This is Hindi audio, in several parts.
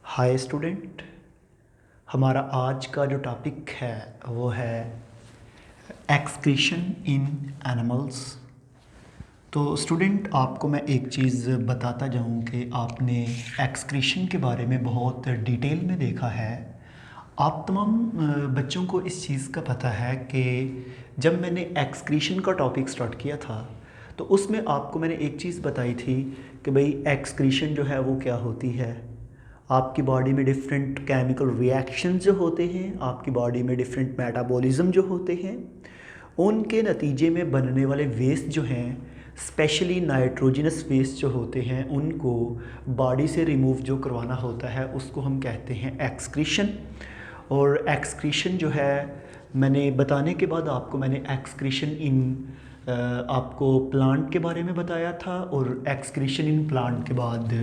Hi student. हमारा आज का जो टॉपिक है वो है एक्सक्रीशन इन एनिमल्स। तो स्टूडेंट, आपको मैं एक चीज़ बताता जाऊं कि आपने एक्सक्रीशन के बारे में बहुत डिटेल में देखा है। आप तमाम बच्चों को इस चीज़ का पता है कि जब मैंने एक्सक्रीशन का टॉपिक स्टार्ट किया था तो उसमें आपको मैंने एक चीज़ बताई थी कि भाई एक्सक्रीशन जो है वो क्या होती है। आपकी बॉडी में डिफरेंट केमिकल रिएक्शंस जो होते हैं, आपकी बॉडी में डिफरेंट मेटाबॉलिज्म जो होते हैं, उनके नतीजे में बनने वाले वेस्ट जो हैं, स्पेशली नाइट्रोजनस वेस्ट जो होते हैं, उनको बॉडी से रिमूव जो करवाना होता है उसको हम कहते हैं एक्सक्रीशन। और एक्सक्रीशन जो है मैंने बताने के बाद आपको मैंने एक्सक्रीशन इन आपको प्लांट के बारे में बताया था और एक्सक्रीशन इन प्लांट के बाद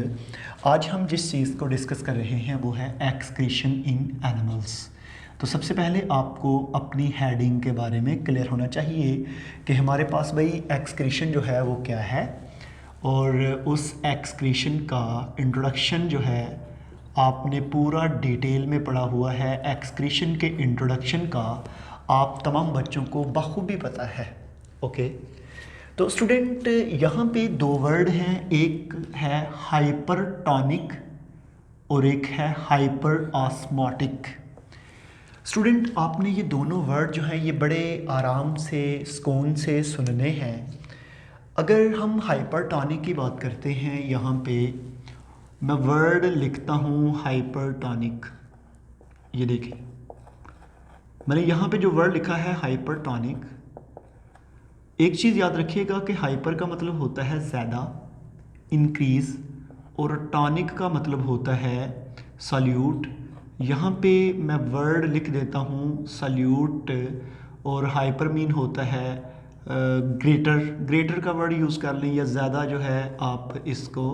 आज हम जिस चीज़ को डिस्कस कर रहे हैं वो है एक्सक्रीशन इन एनिमल्स। तो सबसे पहले आपको अपनी हेडिंग के बारे में क्लियर होना चाहिए कि हमारे पास भाई एक्सक्रीशन जो है वो क्या है, और उस एक्सक्रीशन का इंट्रोडक्शन जो है आपने पूरा डिटेल में पढ़ा हुआ है। एक्सक्रीशन के इंट्रोडक्शन का आप तमाम बच्चों को बखूबी पता है। ओके, तो स्टूडेंट यहाँ पे दो वर्ड हैं, एक है हाइपरटोनिक और एक है हाइपर ऑस्मोटिक। स्टूडेंट, आपने ये दोनों वर्ड जो हैं ये बड़े आराम से सुकून से सुनने हैं। अगर हम हाइपरटोनिक की बात करते हैं, यहाँ पे मैं वर्ड लिखता हूँ हाइपरटोनिक। ये देखिए मैंने यहाँ पे जो वर्ड लिखा है हाइपरटोनिक, एक चीज़ याद रखिएगा कि हाइपर का मतलब होता है ज़्यादा, इंक्रीज़, और टॉनिक का मतलब होता है सल्यूट। यहाँ पे मैं वर्ड लिख देता हूँ सल्यूट, और हाइपर मीन होता है ग्रेटर। ग्रेटर का वर्ड यूज़ कर लें या ज़्यादा जो है आप इसको।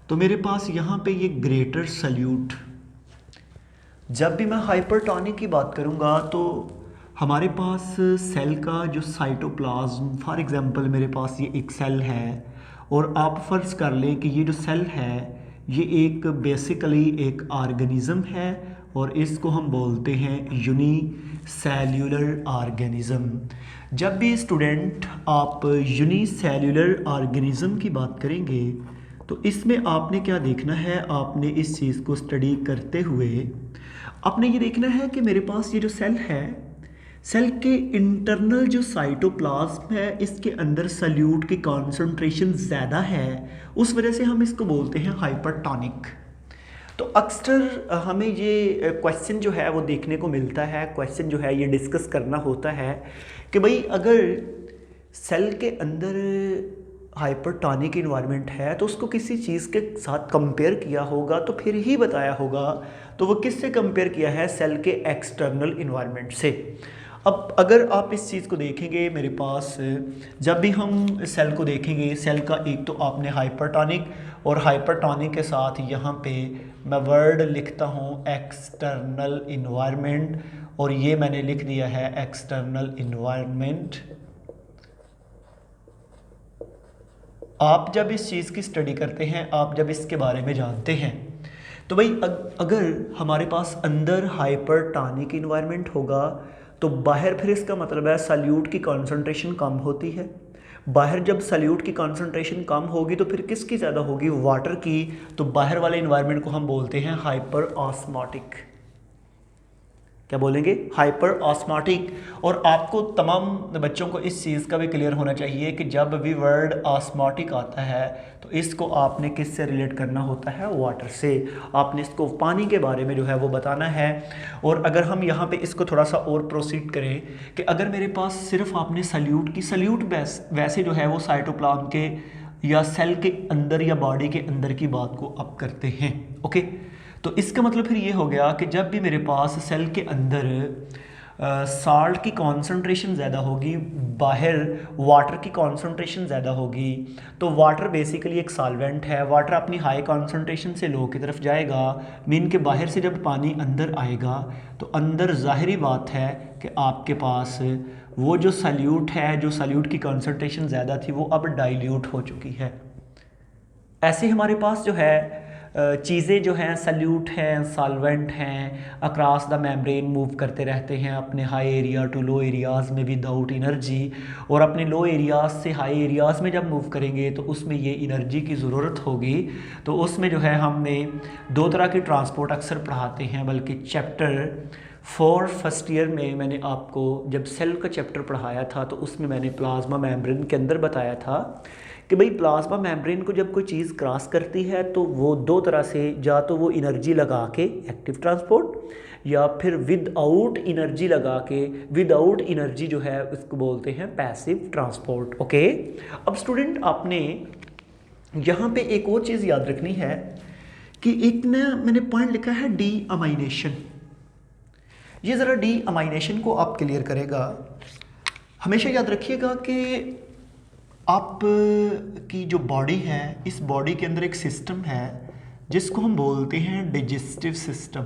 तो मेरे पास यहाँ पे ये ग्रेटर सल्यूट। जब भी मैं हाइपरटोनिक की बात करूँगा तो हमारे पास सेल का जो साइटोप्लाज्म, फॉर एग्जांपल मेरे पास ये एक सेल है, और आप फ़र्ज़ कर लें कि ये जो सेल है ये एक बेसिकली एक ऑर्गेनिज़म है और इसको हम बोलते हैं यूनिसेल्युलर ऑर्गेनिज़म। जब भी स्टूडेंट आप यूनिसेल्युलर ऑर्गेनिज़म की बात करेंगे तो इसमें आपने क्या देखना है, आपने इस चीज़ को स्टडी करते हुए आपने ये देखना है कि मेरे पास ये जो सेल है, सेल के इंटरनल जो साइटोप्लाज्म है इसके अंदर सल्यूट की कॉन्सेंट्रेशन ज़्यादा है, उस वजह से हम इसको बोलते हैं हाइपरटोनिक। तो अक्सर हमें ये क्वेश्चन जो है वो देखने को मिलता है, क्वेश्चन जो है ये डिस्कस करना होता है कि भाई अगर सेल के अंदर हाइपरटोनिक इन्वायरमेंट है तो उसको किसी चीज़ के साथ कंपेयर किया होगा तो फिर ही बताया होगा। तो वो किससे कंपेयर किया है? सेल के एक्सटर्नल इन्वायरमेंट से। अब अगर आप इस चीज़ को देखेंगे, मेरे पास जब भी हम सेल को देखेंगे, सेल का एक तो आपने हाइपरटोनिक, और हाइपरटोनिक के साथ यहाँ पे मैं वर्ड लिखता हूँ एक्सटर्नल इन्वायरमेंट, और ये मैंने लिख दिया है एक्सटर्नल इन्वायरमेंट। आप जब इस चीज़ की स्टडी करते हैं, आप जब इसके बारे में जानते हैं, तो भाई अगर हमारे पास अंदर हाइपरटोनिक इन्वायरमेंट होगा तो बाहर फिर इसका मतलब है सल्यूट की कॉन्सेंट्रेशन कम होती है। बाहर जब सल्यूट की कॉन्सेंट्रेशन कम होगी तो फिर किसकी ज़्यादा होगी? वाटर की। तो बाहर वाले इन्वायरमेंट को हम बोलते हैं हाइपर ऑस्मोटिक। क्या बोलेंगे? Hyper osmotic. और आपको तमाम बच्चों को इस चीज़ का भी क्लियर होना चाहिए कि जब भी वर्ड ऑस्मोटिक आता है तो इसको आपने किससे रिलेट करना होता है? वाटर से। आपने इसको पानी के बारे में जो है वो बताना है। और अगर हम यहाँ पे इसको थोड़ा सा और प्रोसीड करें कि अगर मेरे पास सिर्फ आपने सल्यूट वैसे जो है वो साइटोप्लाज्म के या सेल के अंदर या बॉडी के अंदर की बात को आप करते हैं। ओके, तो इसका मतलब फिर ये हो गया कि जब भी मेरे पास सेल के अंदर साल्ट की कॉन्सेंट्रेशन ज़्यादा होगी, बाहर वाटर की कॉन्सेंट्रेशन ज़्यादा होगी, तो वाटर बेसिकली एक सॉल्वेंट है। वाटर अपनी हाई कॉन्सेंट्रेशन से लो की तरफ जाएगा, मीन के बाहर से जब पानी अंदर आएगा तो अंदर ज़ाहिरी बात है कि आपके पास वो जो सल्यूट है, जो सल्यूट की कॉन्सेंट्रेशन ज़्यादा थी, वो अब डाइल्यूट हो चुकी है। ऐसे हमारे पास जो है चीज़ें जो हैं सल्यूट हैं, सॉल्वेंट हैं, अक्रॉस द मेम्ब्रेन मूव करते रहते हैं अपने high area to low areas में विदाउट एनर्जी, और अपने लो एरियाज़ से हाई एरियाज़ में जब मूव करेंगे तो उसमें ये एनर्जी की ज़रूरत होगी। तो उसमें जो है हमने दो तरह की ट्रांसपोर्ट अक्सर पढ़ाते हैं, बल्कि चैप्टर 4 फर्स्ट ईयर में मैंने आपको जब सेल का चैप्टर पढ़ाया था तो उसमें मैंने प्लाज्मा मेम्ब्रेन के अंदर बताया था कि भाई प्लाज्मा मेम्ब्रेन को जब कोई चीज़ क्रॉस करती है तो वो दो तरह से, या तो वो एनर्जी लगा के एक्टिव ट्रांसपोर्ट, या फिर विदाउट एनर्जी लगा के, विदाउट एनर्जी जो है उसको बोलते हैं पैसिव ट्रांसपोर्ट। ओके, अब स्टूडेंट आपने यहाँ पे एक और चीज़ याद रखनी है कि एक ना मैंने पॉइंट लिखा है डी अमाइनेशन। ये ज़रा डी अमाइनेशन को आप क्लियर करेगा। हमेशा याद रखिएगा कि आप की जो बॉडी है, इस बॉडी के अंदर एक सिस्टम है जिसको हम बोलते हैं डाइजेस्टिव सिस्टम।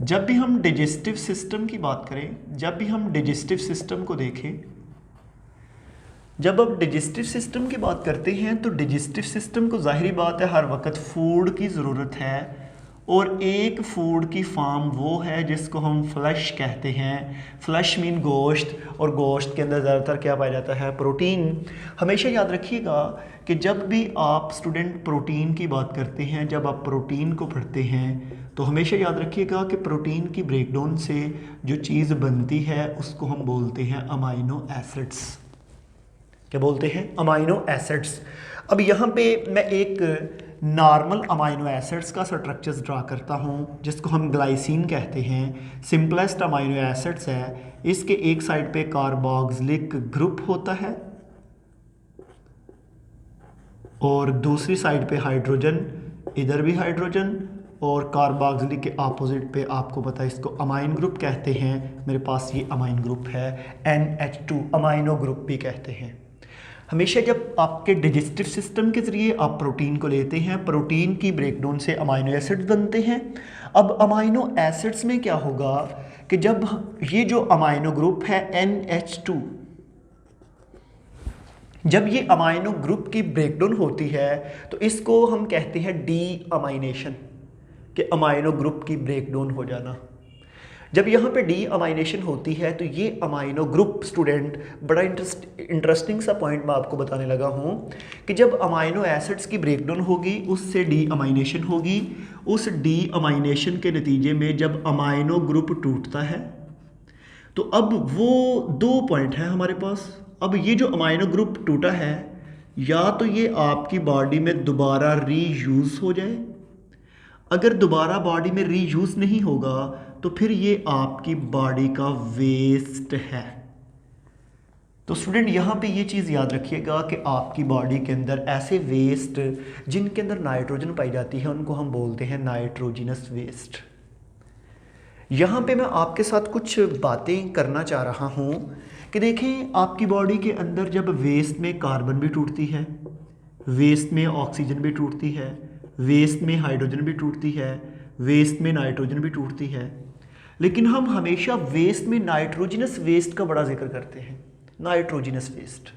जब भी हम डाइजेस्टिव सिस्टम की बात करें, जब भी हम डाइजेस्टिव सिस्टम को देखें, जब आप डाइजेस्टिव सिस्टम की बात करते हैं तो डाइजेस्टिव सिस्टम को जाहिर बात है हर वक्त फूड की ज़रूरत है, और एक फूड की फॉर्म वो है जिसको हम फ्लश कहते हैं। फ्लश मीन गोश्त, और गोश्त के अंदर ज़्यादातर क्या पाया जाता है? प्रोटीन। हमेशा याद रखिएगा कि जब भी आप स्टूडेंट प्रोटीन की बात करते हैं, जब आप प्रोटीन को पढ़ते हैं तो हमेशा याद रखिएगा कि प्रोटीन की ब्रेकडाउन से जो चीज़ बनती है उसको हम बोलते हैं अमाइनो एसिड्स। क्या बोलते हैं? Amino acids. अब यहाँ पे मैं एक नॉर्मल अमाइनो एसिड्स का स्ट्रक्चर्स ड्रा करता हूँ जिसको हम ग्लाइसिन कहते हैं। सिंपलेस्ट अमाइनो एसिड्स है। इसके एक साइड पे कार्बोक्सिलिक ग्रुप होता है और दूसरी साइड पे हाइड्रोजन, इधर भी हाइड्रोजन, और कार्बोक्सिलिक के अपोजिट पे आपको पता है इसको अमाइन ग्रुप कहते हैं। मेरे पास ये अमाइन ग्रुप है, NH2 अमाइनो ग्रुप भी कहते हैं। हमेशा जब आपके डाइजेस्टिव सिस्टम के ज़रिए आप प्रोटीन को लेते हैं, प्रोटीन की ब्रेकडाउन से अमाइनो एसिड्स बनते हैं। अब अमाइनो एसिड्स में क्या होगा कि जब ये जो अमाइनो ग्रुप है NH2, जब ये अमाइनो ग्रुप की ब्रेकडाउन होती है तो इसको हम कहते हैं डी अमाइनेशन, कि अमाइनो ग्रुप की ब्रेकडाउन हो जाना। जब यहाँ पे डी अमाइनेशन होती है तो ये अमाइनो ग्रुप, स्टूडेंट बड़ा इंटरेस्टिंग सा पॉइंट मैं आपको बताने लगा हूँ कि जब अमाइनो एसिड्स की ब्रेकडाउन होगी उससे डी अमाइनेशन होगी। उस डी अमाइनेशन के नतीजे में जब अमाइनो ग्रुप टूटता है तो अब वो दो पॉइंट हैं हमारे पास। अब ये जो अमाइनो ग्रुप टूटा है, या तो ये आपकी बॉडी में दोबारा रीयूज़ हो जाए, अगर दोबारा बॉडी में रीयूज़ नहीं होगा तो फिर ये आपकी बॉडी का वेस्ट है। तो स्टूडेंट यहाँ पे ये चीज़ याद रखिएगा कि आपकी बॉडी के अंदर ऐसे वेस्ट जिनके अंदर नाइट्रोजन पाई जाती है उनको हम बोलते हैं नाइट्रोजिनस वेस्ट। यहाँ पे मैं आपके साथ कुछ बातें करना चाह रहा हूँ कि देखें, आपकी बॉडी के अंदर जब वेस्ट में कार्बन भी टूटती है, वेस्ट में ऑक्सीजन भी टूटती है, वेस्ट में हाइड्रोजन भी टूटती है, वेस्ट में नाइट्रोजन भी टूटती है, लेकिन हम हमेशा वेस्ट में नाइट्रोजिनस वेस्ट का बड़ा जिक्र करते हैं। नाइट्रोजिनस वेस्ट,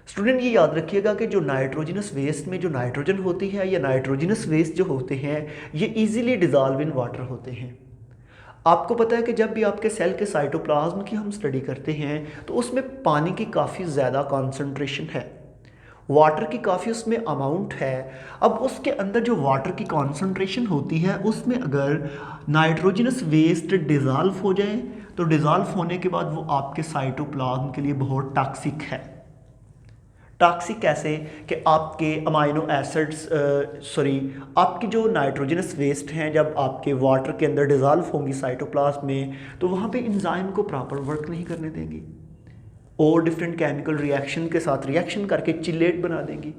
स्टूडेंट ये याद रखिएगा कि जो नाइट्रोजिनस वेस्ट में जो नाइट्रोजन होती है या नाइट्रोजिनस वेस्ट जो होते हैं ये इजीली डिजॉल्व इन वाटर होते हैं। आपको पता है कि जब भी आपके सेल के साइटोप्लाज्म की हम स्टडी करते हैं तो उसमें पानी की काफ़ी ज़्यादा कॉन्सेंट्रेशन है, वाटर की काफ़ी उसमें अमाउंट है। अब उसके अंदर जो वाटर की कॉन्सेंट्रेशन होती है उसमें अगर नाइट्रोजिनस वेस्ट डिज़ॉल्व हो जाए तो डिज़ॉल्व होने के बाद वो आपके साइटोप्लाज्म के लिए बहुत टॉक्सिक है। टॉक्सिक कैसे कि आपके अमाइनो एसिड्स आपकी जो नाइट्रोजनस वेस्ट हैं जब आपके वाटर के अंदर डिज़ॉल्व होंगी साइटोप्लाज्म में तो वहाँ पे एंजाइम को प्रॉपर वर्क नहीं करने देंगी और डिफरेंट केमिकल रिएक्शन के साथ रिएक्शन करके चिलेट बना देंगी।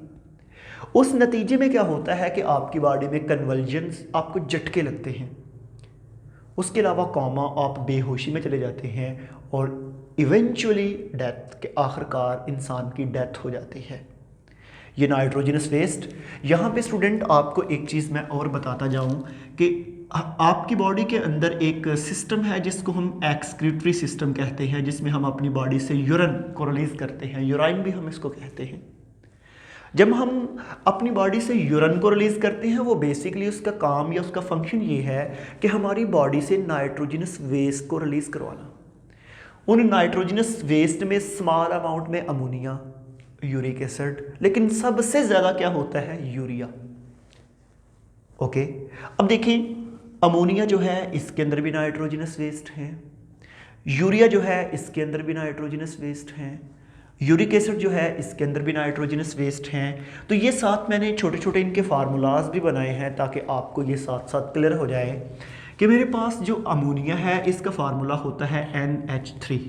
उस नतीजे में क्या होता है कि आपकी बॉडी में कन्वल्जन्स, आपको झटके लगते हैं, उसके अलावा कॉमा, आप बेहोशी में चले जाते हैं और इवेंचुअली डेथ के आखिरकार इंसान की डेथ हो जाती है। ये नाइट्रोजनस वेस्ट। यहाँ पे स्टूडेंट आपको एक चीज़ मैं और बताता जाऊँ कि आपकी बॉडी के अंदर एक सिस्टम है जिसको हम एक्सक्रीटरी सिस्टम कहते हैं, जिसमें हम अपनी बॉडी से यूरिन को रिलीज़ करते हैं, यूराइन भी हम इसको कहते हैं। जब हम अपनी बॉडी से यूरिन को रिलीज़ करते हैं, वो बेसिकली उसका काम या उसका फंक्शन ये है कि हमारी बॉडी से नाइट्रोजनस वेस्ट को रिलीज़ करवाना। उन नाइट्रोजनस वेस्ट में स्मॉल अमाउंट में अमोनिया, यूरिक एसिड, लेकिन सबसे ज़्यादा क्या होता है, यूरिया। ओके, अब देखिए अमोनिया जो है इसके अंदर भी नाइट्रोजनस वेस्ट है, यूरिया जो है इसके अंदर भी नाइट्रोजनस वेस्ट है, यूरिक एसिड जो है इसके अंदर भी नाइट्रोजनस वेस्ट हैं। तो ये साथ मैंने छोटे छोटे इनके फार्मूलाज भी बनाए हैं ताकि आपको ये साथ साथ क्लियर हो जाए कि मेरे पास जो अमोनिया है इसका फार्मूला होता है NH3।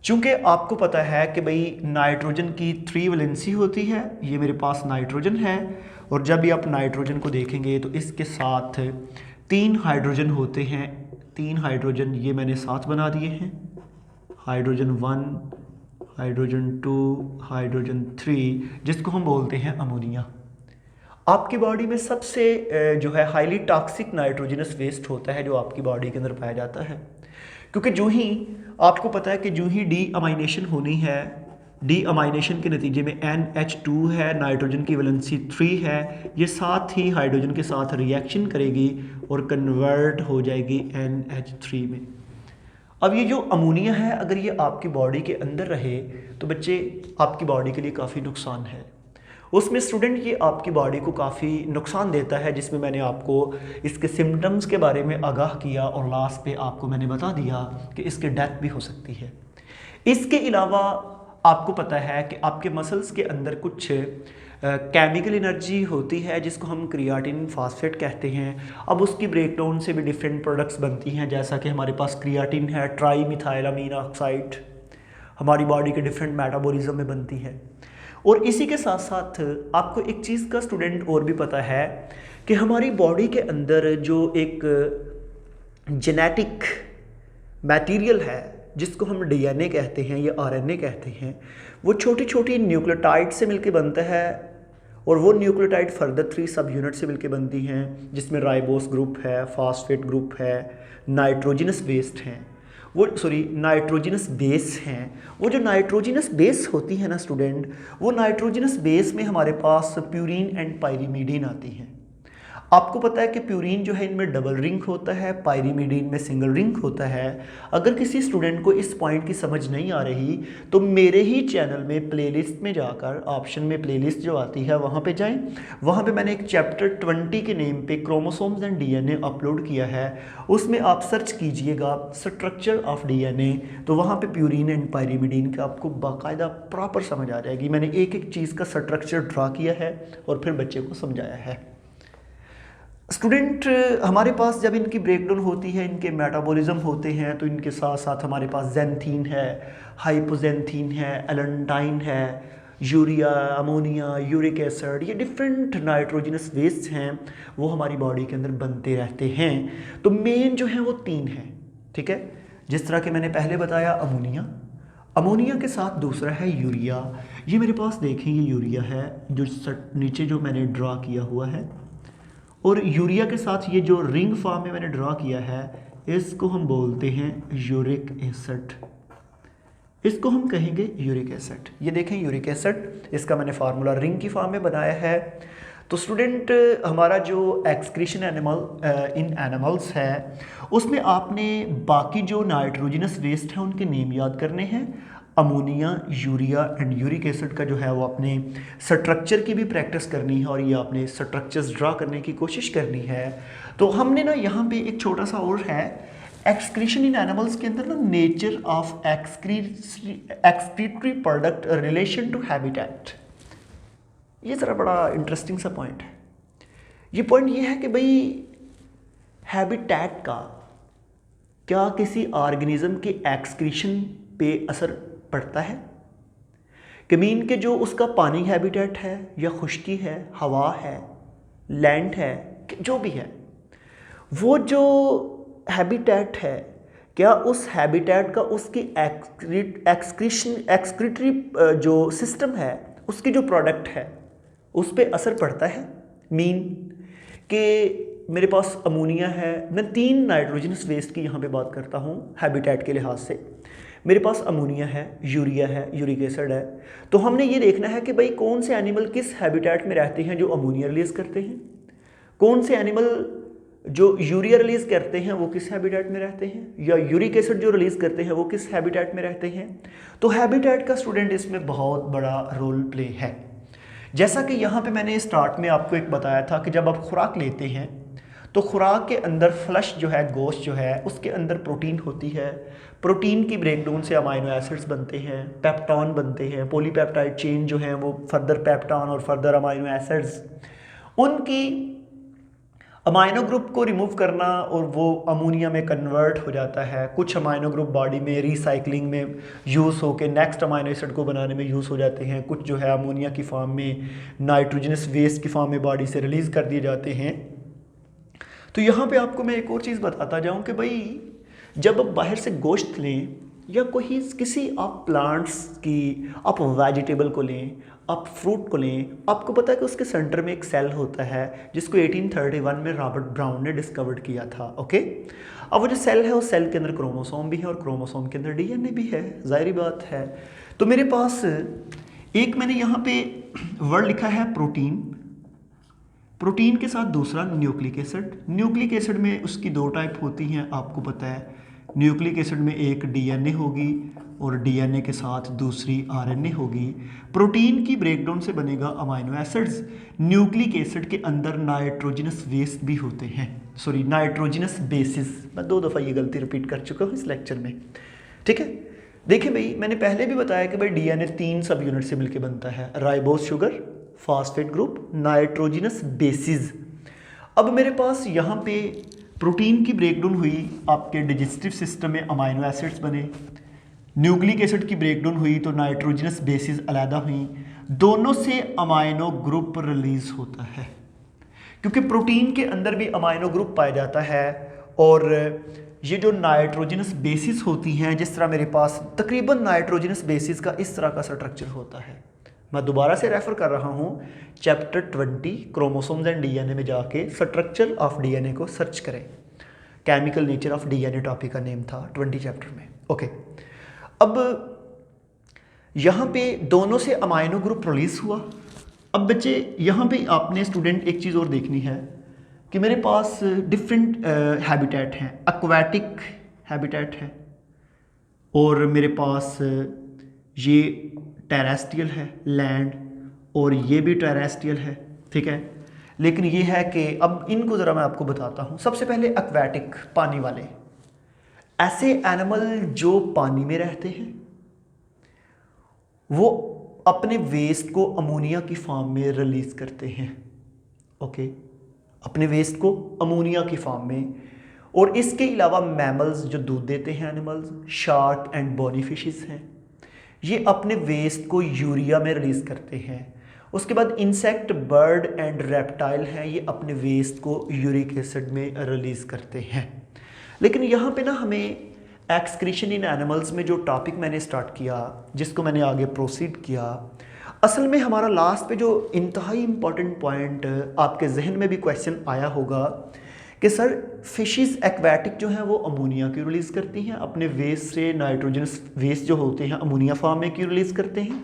चूँकि आपको पता है कि भाई नाइट्रोजन की 3 वैलेंसी होती है, ये मेरे पास नाइट्रोजन है, और जब भी आप नाइट्रोजन को देखेंगे तो इसके साथ 3 हाइड्रोजन होते हैं। 3 हाइड्रोजन ये मैंने साथ बना दिए हैं, हाइड्रोजन 1, हाइड्रोजन 2, हाइड्रोजन 3, जिसको हम बोलते हैं अमोनिया। आपकी बॉडी में सबसे जो है हाईली टॉक्सिक नाइट्रोजनस वेस्ट होता है जो आपकी बॉडी के अंदर पाया जाता है, क्योंकि जो ही आपको पता है कि जो ही डी अमाइनेशन होनी है, डी अमाइनेशन के नतीजे में NH2 है, नाइट्रोजन की वैलेंसी 3 है, ये साथ ही हाइड्रोजन के साथ रिएक्शन करेगी और कन्वर्ट हो जाएगी NH3 में। अब ये जो अमोनिया है अगर ये आपकी बॉडी के अंदर रहे तो बच्चे आपकी बॉडी के लिए काफ़ी नुकसान है। उसमें स्टूडेंट ये आपकी बॉडी को काफ़ी नुकसान देता है, जिसमें मैंने आपको इसके सिम्टम्स के बारे में आगाह किया और लास्ट पे आपको मैंने बता दिया कि इसकी डेथ भी हो सकती है। इसके अलावा आपको पता है कि आपके मसल्स के अंदर कुछ केमिकल एनर्जी होती है जिसको हम क्रियाटिन फास्फेट कहते हैं। अब उसकी ब्रेकडाउन से भी डिफरेंट प्रोडक्ट्स बनती हैं, जैसा कि हमारे पास क्रियाटिन है, ट्राई मिथाइलामीन ऑक्साइड हमारी बॉडी के डिफरेंट मेटाबॉलिज्म में बनती है। और इसी के साथ साथ आपको एक चीज़ का स्टूडेंट और भी पता है कि हमारी बॉडी के अंदर जो एक जेनेटिक मटेरियल है जिसको हम DNA कहते हैं या RNA कहते हैं, वो छोटी छोटी न्यूक्लियोटाइड से मिलके बनता है, और वो न्यूक्लियोटाइड फर्दर 3 सब यूनिट से मिलके बनती हैं, जिसमें राइबोस ग्रुप है, फास्फेट ग्रुप है, नाइट्रोजनस वेस्ट हैं, वो नाइट्रोजनस बेस हैं। वो जो नाइट्रोजनस बेस होती है ना स्टूडेंट, वो नाइट्रोजनस बेस में हमारे पास प्यूरीन एंड पायरीमिडीन आती हैं। आपको पता है कि प्यूरीन जो है इनमें डबल रिंग होता है, पायरीमिडीन में सिंगल रिंग होता है। अगर किसी स्टूडेंट को इस पॉइंट की समझ नहीं आ रही तो मेरे ही चैनल में प्लेलिस्ट में जाकर ऑप्शन में प्लेलिस्ट जो आती है वहाँ पे जाएं। वहाँ पे मैंने एक चैप्टर 20 के नेम पे क्रोमोसोम्स एंड DNA अपलोड किया है, उसमें आप सर्च कीजिएगा स्ट्रक्चर ऑफ DNA, तो वहाँ पे प्यूरीन एंड पायरीमिडीन का आपको बाकायदा प्रॉपर समझ आ जाएगी। मैंने एक एक चीज़ का स्ट्रक्चर ड्रा किया है और फिर बच्चे को समझाया है। स्टूडेंट हमारे पास जब इनकी ब्रेकडाउन होती है, इनके मेटाबॉलिज्म होते हैं, तो इनके साथ साथ हमारे पास जेंथीन है, हाइपोजेंथीन है, एलेंटाइन है, यूरिया, अमोनिया, यूरिक एसिड, ये डिफरेंट नाइट्रोजनस वेस्ट हैं, वो हमारी बॉडी के अंदर बनते रहते हैं। तो मेन जो है वो 3 हैं, ठीक है। जिस तरह के मैंने पहले बताया अमोनिया के साथ दूसरा है यूरिया। ये मेरे पास देखें, ये यूरिया है जो नीचे जो मैंने ड्रा किया हुआ है, और यूरिया के साथ ये जो रिंग फॉर्म में मैंने ड्रा किया है इसको हम बोलते हैं यूरिक एसिड, इसको हम कहेंगे यूरिक एसिड। ये देखें यूरिक एसिड, इसका मैंने फार्मूला रिंग की फॉर्म में बनाया है। तो स्टूडेंट हमारा जो एक्सक्रीशन इन एनिमल्स है उसमें आपने बाकी जो नाइट्रोजनस वेस्ट है उनके नेम याद करने हैं। Ammonia, urea and uric acid का जो है वो आपने स्ट्रक्चर की भी प्रैक्टिस करनी है और ये आपने स्ट्रक्चर्स ड्रा करने की कोशिश करनी है। तो हमने ना यहाँ पे एक छोटा सा और है एक्सक्रीशन इन एनिमल्स के अंदर ना nature of excretory product relation to habitat, ये ज़रा बड़ा इंटरेस्टिंग सा पॉइंट है। ये पॉइंट ये है कि भाई हैबिटेट का क्या किसी ऑर्गेनिज्म के एक्सक्रीशन पे असर पड़ता है कि मीन के जो उसका पानी हैबिटेट है या खुश्की है, हवा है, लैंड है, जो भी है, वो जो हैबिटेट है क्या उस हैबिटेट का उसकी एक्सक्रीटरी जो सिस्टम है उसकी जो प्रोडक्ट है उस पर असर पड़ता है। मीन कि मेरे पास अमोनिया है, मैं 3 नाइट्रोजनस वेस्ट की यहाँ पे बात करता हूँ हैबिटेट के लिहाज से। मेरे पास अमोनिया है, यूरिया है, यूरिक एसिड है। तो हमने ये देखना है कि भाई कौन से एनिमल किस हैबिटेट में रहते हैं जो अमोनिया रिलीज करते हैं, कौन से एनिमल जो यूरिया रिलीज करते हैं वो किस हैबिटेट में रहते हैं, या यूरिक एसिड जो रिलीज करते हैं वो किस हैबिटेट में रहते हैं। तो हैबिटेट का स्टूडेंट इसमें बहुत बड़ा रोल प्ले है। जैसा कि यहाँ पे मैंने स्टार्ट में आपको एक बताया था कि जब आप खुराक लेते हैं तो खुराक के अंदर फ्लश जो है, गोश्त जो है, उसके अंदर प्रोटीन होती है। प्रोटीन की ब्रेकडाउन से अमाइनो एसिड्स बनते हैं, पेप्टॉन बनते हैं, पॉलीपेप्टाइड चेन जो है वो फर्दर पेप्टॉन और फर्दर अमाइनो एसिड्स, उनकी अमाइनो ग्रुप को रिमूव करना और वो अमोनिया में कन्वर्ट हो जाता है। कुछ अमाइनो ग्रुप बॉडी में रिसाइकलिंग में यूज़ होकर नेक्स्ट अमाइनो एसिड को बनाने में यूज़ हो जाते हैं। कुछ जो है अमोनिया की फॉर्म में, नाइट्रोजनस वेस्ट की फॉर्म में बॉडी से रिलीज़ कर दिए जाते हैं। तो यहाँ पे आपको मैं एक और चीज़ बताता जाऊँ कि भाई जब आप बाहर से गोश्त लें या कोई किसी आप प्लांट्स की, आप वेजिटेबल को लें, आप फ्रूट को लें, आपको पता है कि उसके सेंटर में एक सेल होता है जिसको 1831 में रॉबर्ट ब्राउन ने डिस्कवर्ड किया था। ओके, अब वो जो सेल है उस सेल के अंदर क्रोमोसोम भी है और क्रोमोसोम के अंदर डीएनए भी है, जाहिर बात है। तो मेरे पास एक मैंने यहाँ पे वर्ड लिखा है प्रोटीन, प्रोटीन के साथ दूसरा न्यूक्लिक एसिड। न्यूक्लिक एसिड में उसकी दो टाइप होती हैं, आपको पता है। न्यूक्लिक एसिड में एक डीएनए होगी और डीएनए के साथ दूसरी आरएनए होगी। प्रोटीन की ब्रेकडाउन से बनेगा अमाइनो एसिड्स। न्यूक्लिक एसिड के अंदर नाइट्रोजनस वेस्ट भी होते हैं, सॉरी नाइट्रोजनस बेसिस। मैं 2 दफ़ा ये गलती रिपीट कर चुका हूँ इस लेक्चर में, ठीक है। देखिए भाई, मैंने पहले भी बताया कि भाई डीएनए 3 सब यूनिट से मिलकर बनता है, ribose sugar, phosphate group, nitrogenous bases. अब मेरे पास यहाँ पे प्रोटीन की ब्रेकडाउन हुई, आपके डाइजेस्टिव सिस्टम में अमाइनो एसिड्स बने। न्यूक्लिक एसिड की ब्रेकडाउन हुई तो नाइट्रोजनस बेसिस अलहदा हुई, दोनों से अमाइनो ग्रुप रिलीज होता है, क्योंकि प्रोटीन के अंदर भी अमाइनो ग्रुप पाया जाता है। और ये जो नाइट्रोजनस बेसिस होती हैं, जिस तरह मेरे पास तकरीबन नाइट्रोजनस बेसिस का इस तरह का स्ट्रक्चर होता है। मैं दोबारा से रेफर कर रहा हूँ चैप्टर 20 क्रोमोसोम्स एंड डीएनए में जाके स्ट्रक्चर ऑफ डीएनए को सर्च करें। Chemical nature of DNA topic का नेम था 20 चैप्टर में। ओके, अब यहाँ पे दोनों से अमाइनो ग्रुप रिलीज हुआ। अब बच्चे यहाँ पे आपने स्टूडेंट एक चीज़ और देखनी है कि मेरे पास डिफरेंट हैबिटेट हैं। एक्वाटिक हैबिटेट है और मेरे पास ये टेरेस्ट्रियल है, लैंड, और ये भी टेरेस्ट्रियल है, ठीक है। लेकिन ये है कि अब इनको ज़रा मैं आपको बताता हूँ। सबसे पहले एक्वाटिक, पानी वाले, ऐसे एनिमल जो पानी में रहते हैं वो अपने वेस्ट को अमोनिया की फॉर्म में रिलीज करते हैं। ओके, अपने वेस्ट को अमोनिया की फॉर्म में। और इसके अलावा मैमल्स जो दूध देते हैं, animals, shark and bony fishes हैं, ये अपने वेस्ट को यूरिया में रिलीज करते हैं। उसके बाद इंसेक्ट, बर्ड एंड रेप्टाइल हैं, ये अपने वेस्ट को यूरिक एसिड में रिलीज करते हैं। लेकिन यहाँ पे ना हमें एक्सक्रीशन इन एनिमल्स में जो टॉपिक मैंने स्टार्ट किया, जिसको मैंने आगे प्रोसीड किया, असल में हमारा लास्ट पे जो इंतहाई इम्पॉर्टेंट पॉइंट आपके जहन में भी क्वेश्चन आया होगा कि सर फिशेस एक्वाटिक जो हैं वो अमोनिया क्यों रिलीज़ करती हैं, अपने वेस्ट से नाइट्रोजनस वेस्ट जो होते हैं अमोनिया फॉर्म में क्यों रिलीज़ करते हैं,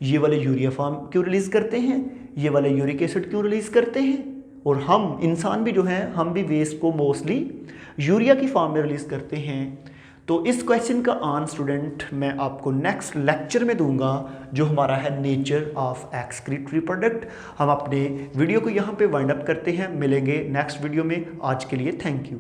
ये वाले यूरिया फॉर्म क्यों रिलीज़ करते हैं, ये वाले यूरिक एसिड क्यों रिलीज़ करते हैं। और हम इंसान भी जो हैं, हम भी वेस्ट को मोस्टली यूरिया की फॉर्म में रिलीज़ करते हैं। तो इस क्वेश्चन का आंसर स्टूडेंट मैं आपको नेक्स्ट लेक्चर में दूंगा, जो हमारा है नेचर ऑफ एक्सक्रीटरी प्रोडक्ट। हम अपने वीडियो को यहाँ पे वाइंड अप करते हैं, मिलेंगे नेक्स्ट वीडियो में। आज के लिए थैंक यू।